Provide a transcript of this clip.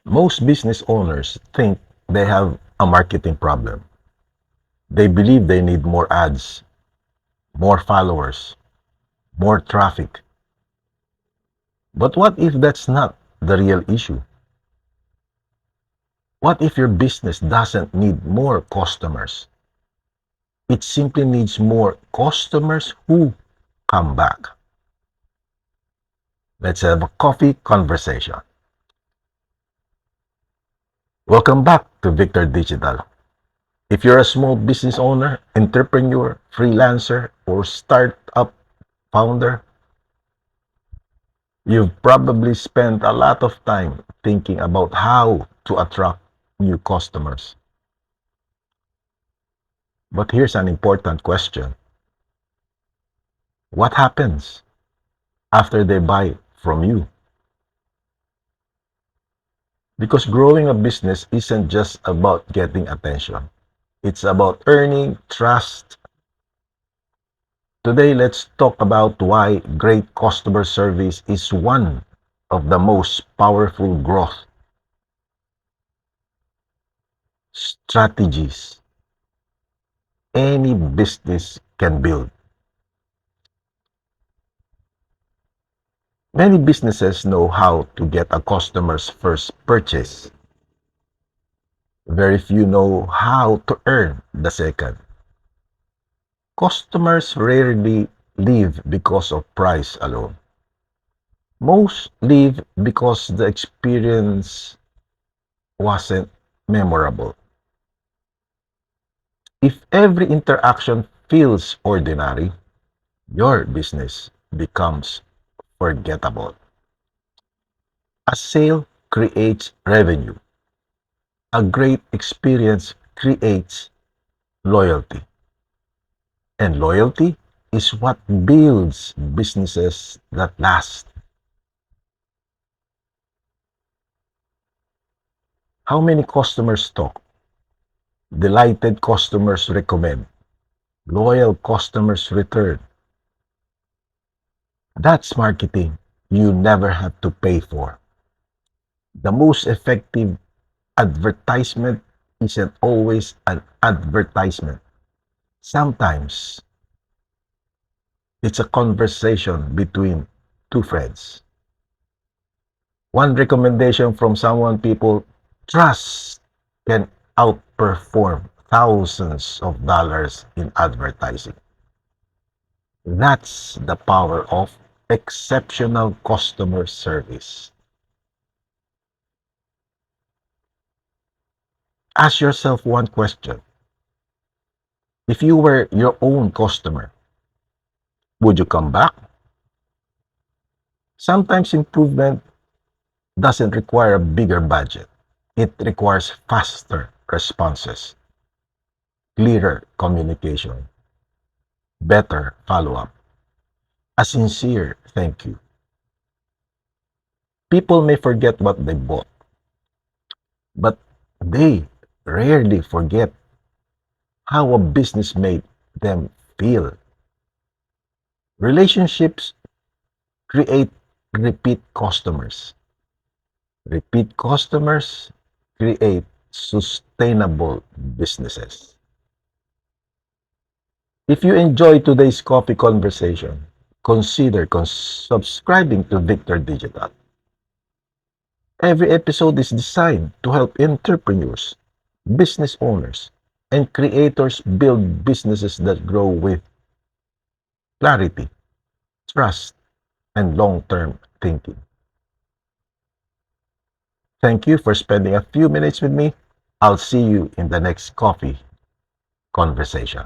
Most business owners think they have a marketing problem. They believe they need more ads, more followers, more traffic. But what if that's not the real issue? What if your business doesn't need more customers? It simply needs more customers who come back. Let's have a coffee conversation. Welcome back to Victor Digital. If you're a small business owner, entrepreneur, freelancer, or startup founder, you've probably spent a lot of time thinking about how to attract new customers. But here's an important question. What happens after they buy from you? Because growing a business isn't just about getting attention. It's about earning trust. Today, let's talk about why great customer service is one of the most powerful growth strategies any business can build. Many businesses know how to get a customer's first purchase. Very few know how to earn the second. Customers rarely leave because of price alone. Most leave because the experience wasn't memorable. If every interaction feels ordinary, your business becomes forgettable. A sale creates revenue. A great experience creates loyalty. And loyalty is what builds businesses that last. How many customers talk? Delighted customers recommend. Loyal customers return. That's marketing you never have to pay for. The most effective advertisement isn't always an advertisement. Sometimes it's a conversation between two friends. One recommendation from someone people trust can outperform thousands of dollars in advertising. That's the power of exceptional customer service. Ask yourself one question. If you were your own customer, would you come back? Sometimes improvement doesn't require a bigger budget. It requires faster responses, clearer communication, better follow-up, a sincere thank you. People may forget what they bought, but they rarely forget how a business made them feel. Relationships create repeat customers. Repeat customers create sustainable businesses. If you enjoyed today's coffee conversation, consider subscribing to Victor Digital. Every episode is designed to help entrepreneurs, business owners, and creators build businesses that grow with clarity, trust, and long-term thinking. Thank you for spending a few minutes with me. I'll see you in the next coffee conversation.